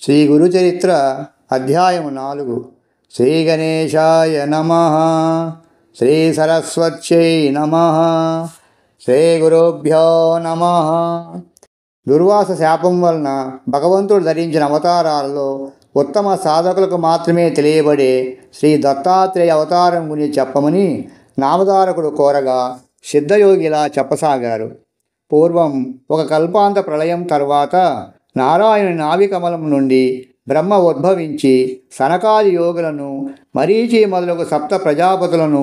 శ్రీ గురుచరిత్ర అధ్యాయము 4. శ్రీ గణేశాయ నమః. శ్రీ సరస్వత్యై నమః. శ్రీ గురుభ్యో నమః. దుర్వాస శాపం వలన భగవంతుడు ధరించిన అవతారాలలో ఉత్తమ సాధకులకు మాత్రమే తెలియబడే శ్రీ దత్తాత్రేయ అవతారం గురించి చెప్పమని నామధారకుడు కోరగా సిద్ధయోగి ఇలా చెప్పసాగారు. పూర్వం ఒక కల్పాంత ప్రళయం తర్వాత నారాయణుని నాభికమలం నుండి బ్రహ్మ ఉద్భవించి సనకాది యోగులను, మరీచి మొదలగు సప్త ప్రజాపతులను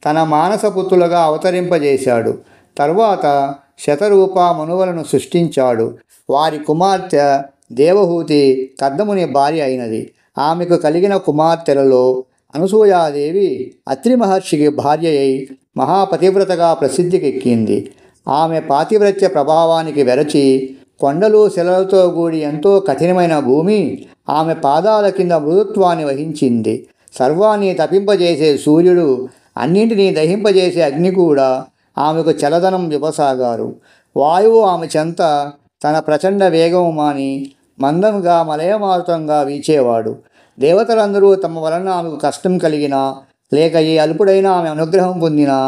తన మానసపుత్రులుగా అవతరింపజేశాడు. తరువాత శతరూప మనువులను సృష్టించాడు. వారి కుమార్తె దేవహూతి కర్దముని భార్య అయినది. ఆమెకు కలిగిన కుమార్తెలలో అనసూయాదేవి అత్రి మహర్షికి భార్య అయి మహాపతివ్రతగా ప్రసిద్ధికెక్కింది. ఆమె పాతివ్రత్య ప్రభావానికి వెరచి కొండలు శిలలతో కూడి ఎంతో కఠినమైన భూమి ఆమె పాదాల కింద మృదుత్వాన్ని వహించింది. సర్వాన్ని తపింపజేసే సూర్యుడు, అన్నింటినీ దహింపజేసే అగ్ని కూడా ఆమెకు చలదనం ఇవ్వసాగారు. వాయువు ఆమె చెంత తన ప్రచండ వేగము మాని మందంగా మలయమారుతంగా వీచేవాడు. దేవతలందరూ తమ వలన ఆమెకు కష్టం కలిగినా లేక ఏ అల్పుడైనా ఆమె అనుగ్రహం పొందినా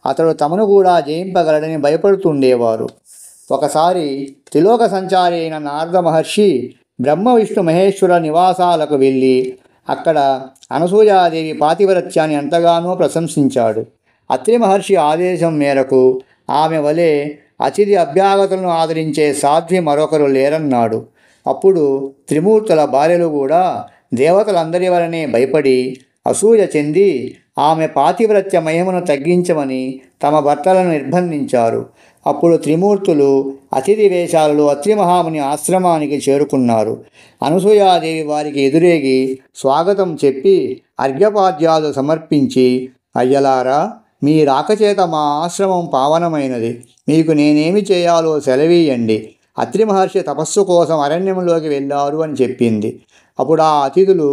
అతడు తమను కూడా జయింపగలడని భయపడుతుండేవారు. ఒకసారి త్రిలోక సంచారి అయిన నారద మహర్షి బ్రహ్మ విష్ణు మహేశ్వర నివాసాలకు వెళ్ళి అక్కడ అనసూయాదేవి పాతివ్రత్యాన్ని ఎంతగానో ప్రశంసించాడు. అత్రి మహర్షి ఆదేశం మేరకు ఆమె వలె అతిథి అభ్యాగతులను ఆదరించే సాధ్వి మరొకరు లేరన్నాడు. అప్పుడు త్రిమూర్తుల భార్యలు కూడా దేవతలందరి వలనే భయపడి అసూయ చెంది ఆమె పాతివ్రత్య మహిమను తగ్గించమని తమ భర్తలను నిర్బంధించారు. అప్పుడు త్రిమూర్తులు అతిథి వేషాలలో అత్రి మహాముని ఆశ్రమానికి చేరుకున్నారు. అనసూయాదేవి వారికి ఎదురేగి స్వాగతం చెప్పి అర్ఘ్యపాద్యాలు సమర్పించి, అయ్యలారా, మీ రాకచేత మా ఆశ్రమం పావనమైనది. మీకు నేనేమి చేయాలో సెలవీయండి. అత్రి మహర్షి తపస్సు కోసం అరణ్యంలోకి వెళ్ళారు అని చెప్పింది. అప్పుడు ఆ అతిథులు,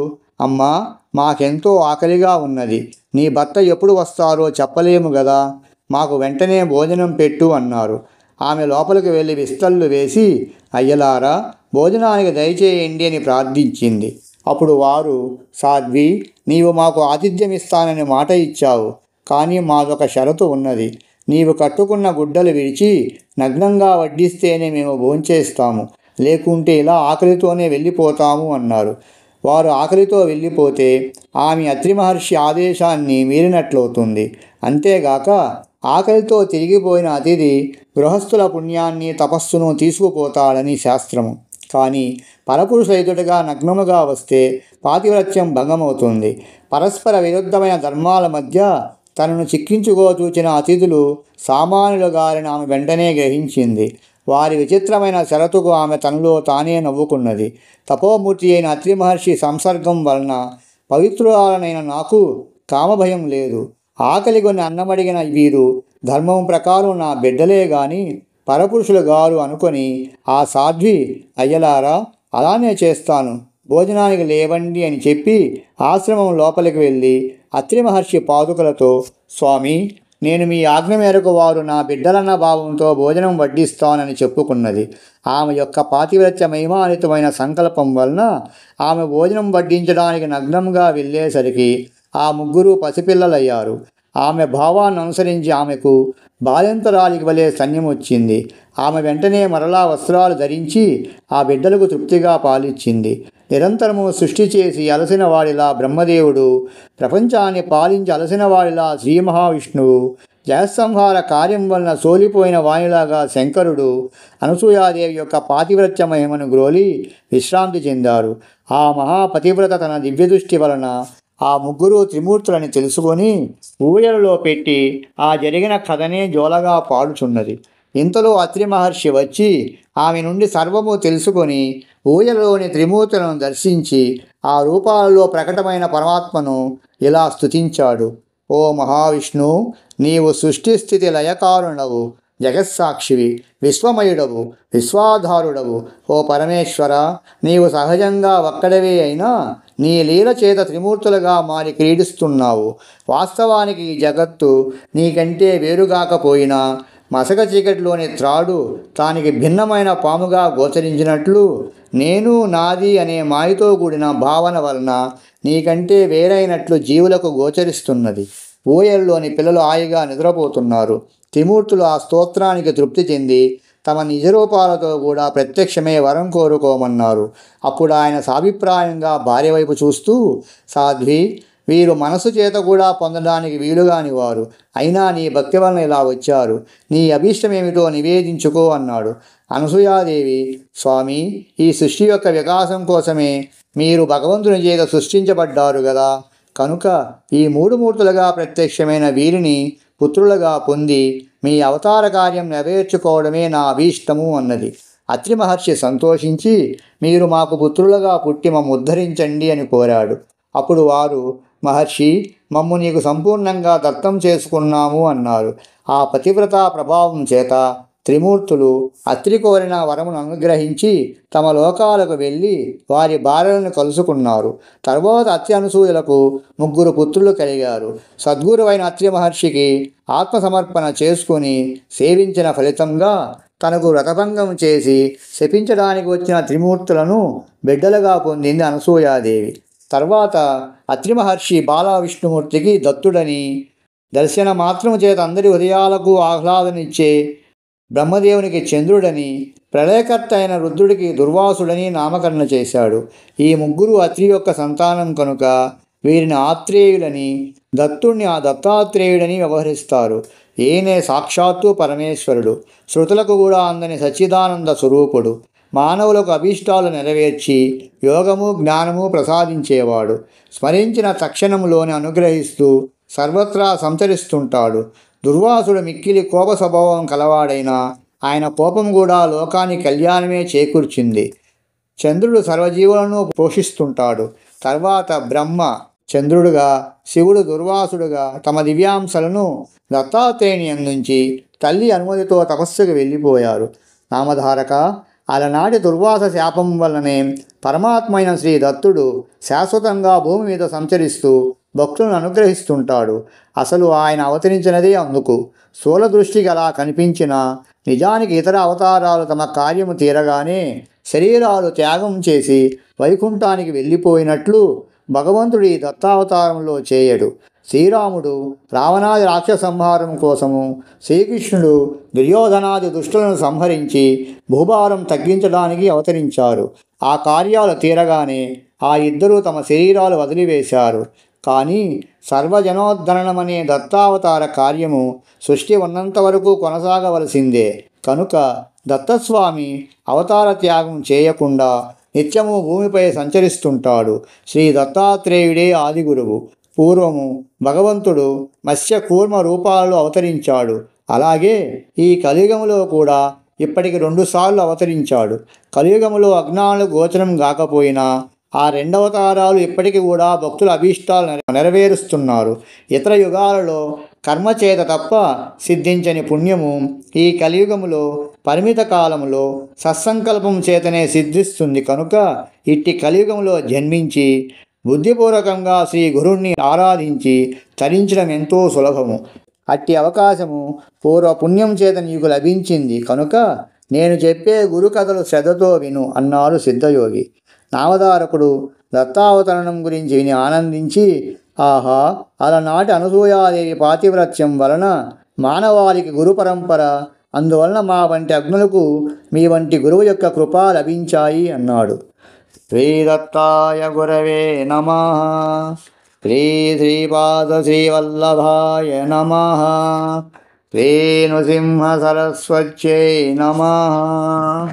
అమ్మా, మాకెంతో ఆకలిగా ఉన్నది. నీ భర్త ఎప్పుడు వస్తారో చెప్పలేము గదా, మాకు వెంటనే భోజనం పెట్టు అన్నారు. ఆమె లోపలికి వెళ్ళి విస్తళ్ళు వేసి, అయ్యలారా, భోజనానికి దయచేయండి అని ప్రార్థించింది. అప్పుడు వారు, సాధ్వి, నీవు మాకు ఆతిథ్యం ఇస్తానని మాట ఇచ్చావు. కానీ మాదొక షరతు ఉన్నది. నీవు కట్టుకున్న గుడ్డలు విడిచి నగ్నంగా వడ్డిస్తేనే మేము భోంచేస్తాము, లేకుంటే ఇలా ఆకలితోనే వెళ్ళిపోతాము అన్నారు. వారు ఆకలితో వెళ్ళిపోతే ఆమె అత్రి మహర్షి ఆదేశాన్ని మీరినట్లవుతుంది. అంతేగాక ఆకలితో తిరిగిపోయిన అతిథి గృహస్థుల పుణ్యాన్ని, తపస్సును తీసుకుపోతాడని శాస్త్రము. కానీ పరపురుషుల ఎదుటగా నగ్నముగా వస్తే పాతివ్రత్యం భంగమవుతుంది. పరస్పర విరుద్ధమైన ధర్మాల మధ్య తనను చిక్కించుకోచూచిన అతిథులు సామాన్యులుగారని ఆమె వెంటనే గ్రహించింది. వారి విచిత్రమైన షరతుకు ఆమె తనలో తానే నవ్వుకున్నది. తపోమూర్తి అయిన అత్రి మహర్షి సంసర్గం వలన పవిత్రురాలనైన నాకు కామభయం లేదు. ఆకలిగొని అన్నమడిగిన వీరు ధర్మం ప్రకారం నా బిడ్డలే గాని పరపురుషులు గారు అనుకొని ఆ సాధ్వి, అయ్యలారా, అలానే చేస్తాను, భోజనానికి లేవండి అని చెప్పి ఆశ్రమం లోపలికి వెళ్ళి అత్రి మహర్షి పాదుకలతో, స్వామి, నేను మీ ఆజ్ఞ మేరకు వారు నా బిడ్డలన్న భావంతో భోజనం వడ్డిస్తానని చెప్పుకున్నది. ఆమె యొక్క పాతివ్రత్య మహిమానితమైన సంకల్పం వలన ఆమె భోజనం వడ్డించడానికి నగ్నంగా వెళ్ళేసరికి ఆ ముగ్గురు పసిపిల్లలయ్యారు. ఆమె భావాన్ని అనుసరించి ఆమెకు బాల్యంతరాలికి వలె సన్యం వచ్చింది. ఆమె వెంటనే మరలా వస్త్రాలు ధరించి ఆ బిడ్డలకు తృప్తిగా పాలిచ్చింది. నిరంతరము సృష్టి చేసి అలసిన వాడిలా బ్రహ్మదేవుడు, ప్రపంచాన్ని పాలించి అలసిన వాడిలా శ్రీ మహావిష్ణువు, జగత్సంహార కార్యం వలన సోలిపోయిన వాణిలాగా శంకరుడు అనసూయాదేవి యొక్క పాతివ్రత్య మహిమను గ్రోలి విశ్రాంతి చెందారు. ఆ మహాపతివ్రత తన దివ్యదృష్టి వలన ఆ ముగ్గురు త్రిమూర్తులని తెలుసుకొని ఊయలలో పెట్టి ఆ జరిగిన కథనే జోలగా పాడుచున్నది. ఇంతలో అత్రి మహర్షి వచ్చి ఆమె నుండి సర్వము తెలుసుకొని ఊయలలోని త్రిమూర్తులను దర్శించి ఆ రూపాలలో ప్రకటమైన పరమాత్మను ఇలా స్తుతించాడు. ఓ మహావిష్ణు, నీవు సృష్టి స్థితి లయకారుణవు, జగత్సాక్షివి, విశ్వమయుడవు, విశ్వాధారుడవు. ఓ పరమేశ్వర, నీవు సహజంగా ఒక్కడవే అయినా నీ లీల చేత త్రిమూర్తులుగా మారి క్రీడిస్తున్నావు. వాస్తవానికి ఈ జగత్తు నీకంటే వేరుగాకపోయినా మసక చీకటిలోని త్రాడు తానికి భిన్నమైన పాముగా గోచరించినట్లు నేను నాది అనే మాయతో కూడిన భావన వలన నీకంటే వేరైనట్లు జీవులకు గోచరిస్తున్నది. ఊయల్లోని పిల్లలు హాయిగా నిద్రపోతున్నారు. త్రిమూర్తులు ఆ స్తోత్రానికి తృప్తి చెంది తమ నిజరూపాలతో కూడా ప్రత్యక్షమే వరం కోరుకోమన్నారు. అప్పుడు ఆయన సాభిప్రాయంగా భార్య వైపు చూస్తూ, సాధ్వి, వీరు మనసు చేత కూడా పొందడానికి వీలుగాని వారు, అయినా నీ భక్తి వలన ఇలా వచ్చారు. నీ అభీష్టమేమిటో నివేదించుకో అన్నాడు. అనసూయాదేవి, స్వామి, ఈ సృష్టి యొక్క వికాసం కోసమే మీరు భగవంతుని చేత సృష్టించబడ్డారు గదా, కనుక ఈ మూడు మూర్తులుగా ప్రత్యక్షమైన వీరిని పుత్రులుగా పొంది మీ అవతార కార్యం నెరవేర్చుకోవడమే నా అభీష్టము అన్నది. అత్రి మహర్షి సంతోషించి, మీరు మాకు పుత్రులుగా పుట్టి మమ్ము ఉద్ధరించండి అని కోరాడు. అప్పుడు వారు, మహర్షి, మమ్ము నీకు సంపూర్ణంగా దత్తం చేసుకున్నాము అన్నారు. ఆ పతివ్రతా ప్రభావం చేత త్రిమూర్తులు అత్రి కోరిన వరమును అనుగ్రహించి తమ లోకాలకు వెళ్ళి వారి భార్యలను కలుసుకున్నారు. తర్వాత అత్రి అనసూయలకు 3 పుత్రులు కలిగారు. సద్గురువైన అత్రి మహర్షికి ఆత్మసమర్పణ చేసుకుని సేవించిన ఫలితంగా తనకు వ్రతభంగం చేసి శపించడానికి వచ్చిన త్రిమూర్తులను బిడ్డలుగా పొందింది అనసూయాదేవి. తర్వాత అత్రి మహర్షి బాల విష్ణుమూర్తికి దత్తుడని, దర్శన మాత్రము చేత అందరి హృదయాలకు ఆహ్లాదనిచ్చే బ్రహ్మదేవునికి చంద్రుడని, ప్రళయకర్త అయిన రుద్రుడికి దుర్వాసుడని నామకరణ చేశాడు. ఈ 3 అత్రి యొక్క సంతానం కనుక వీరిని ఆత్రేయులని, దత్తుణ్ణి ఆ దత్తాత్రేయుడని వ్యవహరిస్తారు. ఈయనే సాక్షాత్తు పరమేశ్వరుడు, శృతులకు కూడా అందని సచ్చిదానంద స్వరూపుడు, మానవులకు అభీష్టాలు నెరవేర్చి యోగము జ్ఞానము ప్రసాదించేవాడు. స్మరించిన తక్షణంలోనే అనుగ్రహిస్తూ సర్వత్రా సంచరిస్తుంటాడు. దుర్వాసుడు మిక్కిలి కోప స్వభావం కలవాడైన ఆయన కోపం కూడా లోకానికి కళ్యాణమే చేకూర్చింది. చంద్రుడు సర్వజీవులను పోషిస్తుంటాడు. తర్వాత బ్రహ్మ చంద్రుడుగా, శివుడు దుర్వాసుడుగా తమ దివ్యాంశలను దత్తాత్రేయుని అందించి తల్లి అనుమతితో తపస్సుకు వెళ్ళిపోయారు. నామధారక, అలనాటి దుర్వాస శాపం వల్లనే పరమాత్మైన శ్రీ దత్తుడు శాశ్వతంగా భూమి మీద సంచరిస్తూ భక్తులను అనుగ్రహిస్తుంటాడు. అసలు ఆయన అవతరించినదే అందుకు. స్థూల దృష్టికి అలా కనిపించిన నిజానికి ఇతర అవతారాలు తమ కార్యము తీరగానే శరీరాలు త్యాగం చేసి వైకుంఠానికి వెళ్ళిపోయినట్లు భగవంతుడు ఈ దత్తావతారంలో చేయడు. శ్రీరాముడు రావణాది రాక్షస సంహారం కోసము, శ్రీకృష్ణుడు దుర్యోధనాది దుష్టులను సంహరించి భూభారం తగ్గించడానికి అవతరించారు. ఆ కార్యాలు తీరగానే ఆ ఇద్దరూ తమ శరీరాలు వదిలివేశారు. కానీ సర్వజనోద్ధరణమనే దత్తావతార కార్యము సృష్టి ఉన్నంత వరకు కొనసాగవలసిందే. కనుక దత్తస్వామి అవతార త్యాగం చేయకుండా నిత్యము భూమిపై సంచరిస్తుంటాడు. శ్రీ దత్తాత్రేయుడే ఆదిగురువు. పూర్వము భగవంతుడు మత్స్య కూర్మ రూపాలలో అవతరించాడు. అలాగే ఈ కలియుగములో కూడా ఇప్పటికి 2 సార్లు అవతరించాడు. కలియుగములో అజ్ఞానులు గోచరం కాకపోయినా ఆ 2 అవతారాలు ఇప్పటికీ కూడా భక్తుల అభీష్టాలు నెరవేరుస్తున్నారు. ఇతర యుగాలలో కర్మచేత తప్ప సిద్ధించని పుణ్యము ఈ కలియుగములో పరిమిత కాలములో సత్సంకల్పం చేతనే సిద్ధిస్తుంది. కనుక ఇట్టి కలియుగములో జన్మించి బుద్ధిపూర్వకంగా శ్రీ గురుణ్ణి ఆరాధించి తరించడం ఎంతో సులభము. అట్టి అవకాశము పూర్వ పుణ్యం చేత నీకు లభించింది కనుక నేను చెప్పే గురు కథలు శ్రద్ధతో విను అన్నాడు సిద్ధయోగి. నామధారకుడు దత్తావతరణం గురించి విని ఆనందించి, ఆహా, అలనాటి అనసూయాదేవి పాతివ్రత్యం వలన మానవాళికి గురు పరంపర, అందువలన మా వంటి అగ్నులకు మీ వంటి గురువు యొక్క కృప లభించాయి అన్నాడు. శ్రీదత్తాయ గురవే నమః. శ్రీపాద శ్రీవల్లభాయ నమః. శ్రీ నృసింహ సరస్వత్యై నమః.